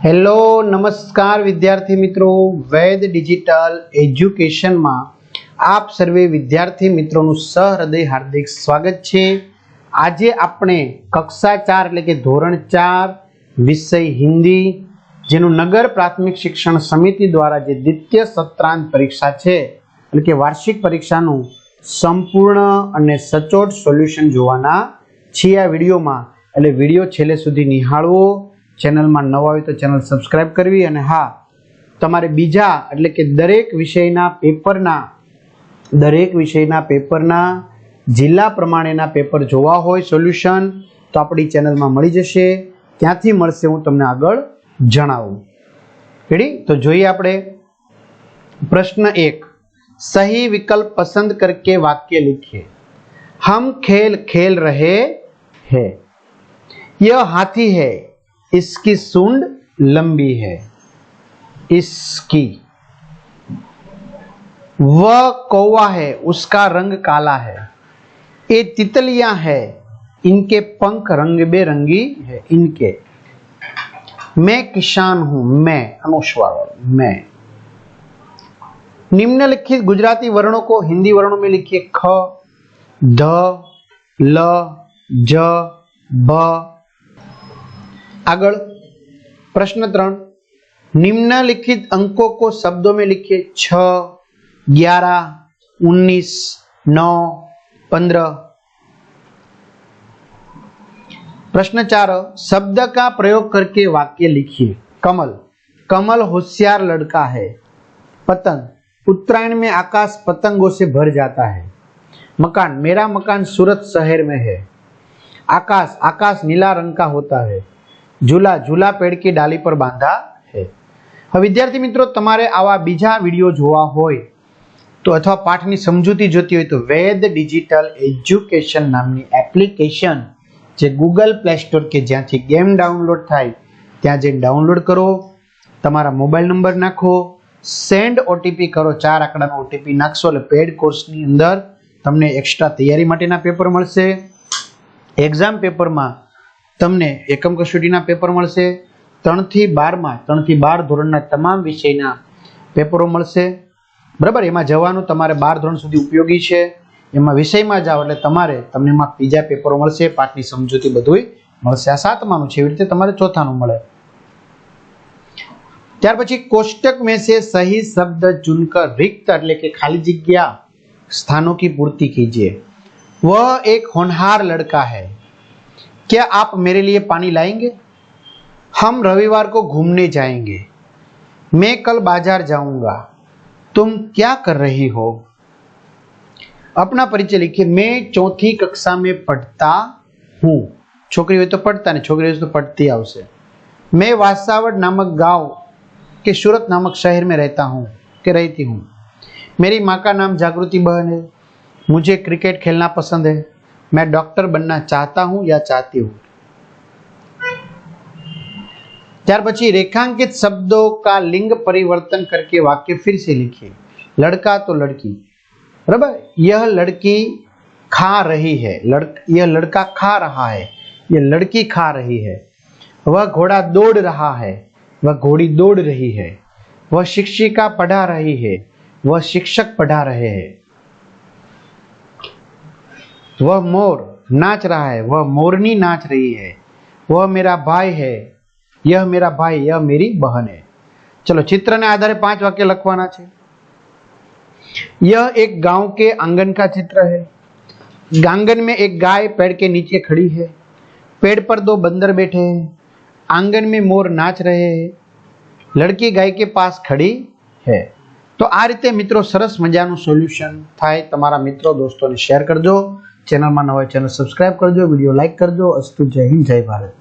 Hello नमस्कार विद्यार्थी मित्रों, वैद डिजिटल एज्युकेशन में आप सर्वे विद्यार्थी मित्रों सहृदय हार्दिक स्वागत है। आज आपणे कक्षा 4 એટલે કે ધોરણ 4 વિષય हिंदी જેનું નગર પ્રાથમિક શિક્ષણ સમિતિ દ્વારા જે દ્વિતીય સત્રાંત પરીક્ષા છે એટલે કે વાર્ષિક પરીક્ષાનું સંપૂર્ણ અને સચોટ સોલ્યુશન જોવાના છીએ આ વિડિયોમાં। એટલે વિડિયો છેલ્લે સુધી નિહાળવો। चैनल में नवा हो तो चैनल सब्सक्राइब करवी अने हाँ तमारे बीजा एटले के दरेक विषयना पेपरना जिल्ला प्रमाणेना पेपर जोवा होय सोल्यूशन तो आपणी चैनल में मळी जशे। त्यांथी मळशे हूँ तमने आगळ जणावुं। रेडी? तो जोईए आपणे प्रश्न 1। सही विकल्प पसंद करके वाक्य लिखिए। हम खेल खेल रहे हैं। यह हाथी है, इसकी सूंड लंबी है। इसकी। वह कौवा है, उसका रंग काला है। ये तितलियां हैं, इनके पंख रंग बेरंगी है। इनके। मैं किसान हूं। मैं अनुस्वार मैं। निम्नलिखित गुजराती वर्णों को हिंदी वर्णों में लिखिए। ख, ध, ल, ज, भ। आगळ प्रश्न 3। निम्नलिखित अंकों को शब्दों में लिखिए। 6, 11, 19, 9, 15। प्रश्न 4। शब्द का प्रयोग करके वाक्य लिखिए। कमल। कमल होशियार लड़का है। पतंग। उत्तरायण में आकाश पतंगों से भर जाता है। मकान। मेरा मकान सूरत शहर में है। आकाश। आकाश नीला रंग का होता है। झूला। झूला पेड़ की डाली पर बांधा है। विद्यार्थी मित्रों, तमारे आवा बीजा विडियो जोवा होय तो अथवा पाठनी समझूती जोती होय तो वेद डिजिटल एज्युकेशन नामनी एप्लिकेशन जे गूगल प्ले स्टोर के ज्यांथी गेम डाउनलॉड थाय त्यां जईने डाउनलॉड करो। तमारा मोबाइल नंबर नाखो, सेंड ओटीपी करो। 4 आंकड़ानो ओटीपी नाखशो એટલે पेड कोर्सनी अंदर तमने एक्स्ट्रा तैयारी माटेना पेपर मळशे। एक्जाम पेपर में तमने एकम कसोटीना पेपर मळशे। 3 થી 12 ધોરણના તમામ વિષયના પેપરો મળશે। બરાબર? એમાં જવાનું તમારે 12 ધોરણ સુધી ઉપયોગી છે। એમાં વિષયમાં જાવ એટલે તમને એમાં બીજા પેપરો મળશે, પાઠની સમજૂતી બધુંય મળશે। આ 7માનું છે, એવી રીતે તમારે 4થાનું મળે। ત્યાર પછી કોષ્ટક में से सही शब्द चुनकर रिक्त એટલે કે ખાલી જગ્યા स्थानों की पूर्ति कीजिए। वह एक होनहार लड़का है। क्या आप मेरे लिए पानी लाएंगे? हम रविवार को घूमने जाएंगे। मैं कल बाजार जाऊंगा। तुम क्या कर रही हो? अपना परिचय लिखिए। मैं 4थी कक्षा में पढ़ता हूँ। छोकरी हो तो पढ़ता नहीं, छोकरी हो तो पढ़ती आवशे। मैं वासावड़ नामक गांव के सूरत नामक शहर में रहता हूँ के रहती हूँ। मेरी माँ का नाम जागृति बहन है। मुझे क्रिकेट खेलना पसंद है। मैं डॉक्टर बनना चाहता हूं या चाहती हूं। त्यार पछी रेखांकित शब्दों का लिंग परिवर्तन करके वाक्य फिर से लिखिए। लड़का तो लड़की। बराबर? यह लड़की खा रही है। यह लड़का खा रहा है। यह लड़की खा रही है। वह घोड़ा दौड़ रहा है। वह घोड़ी दौड़ रही है। वह शिक्षिका पढ़ा रही है। वह शिक्षक पढ़ा रहे हैं। वह मोर नाच रहा है। वह मोरनी नाच रही है। वह मेरा भाई है। यह मेरा भाई, यह मेरी बहन है। चलो चित्र ने आधारे 5 वाक्य लखवाना छे। यह एक गांव के आंगन का चित्र है। आंगन में एक गाय पेड़ के नीचे खड़ी है। पेड़ पर 2 बंदर बैठे हैं। आंगन में मोर नाच रहे हैं। लड़की गाय के पास खड़ी है। तो आ रीते मित्रों सरस मजानुं सोल्यूशन थाय। तमारा मित्रों दोस्तों ने शेर करजो। चैनल में नवा चैनल सब्सक्राइब करजो, वीडियो लाइक करजो। अस्तु। जय हिंद, जय भारत।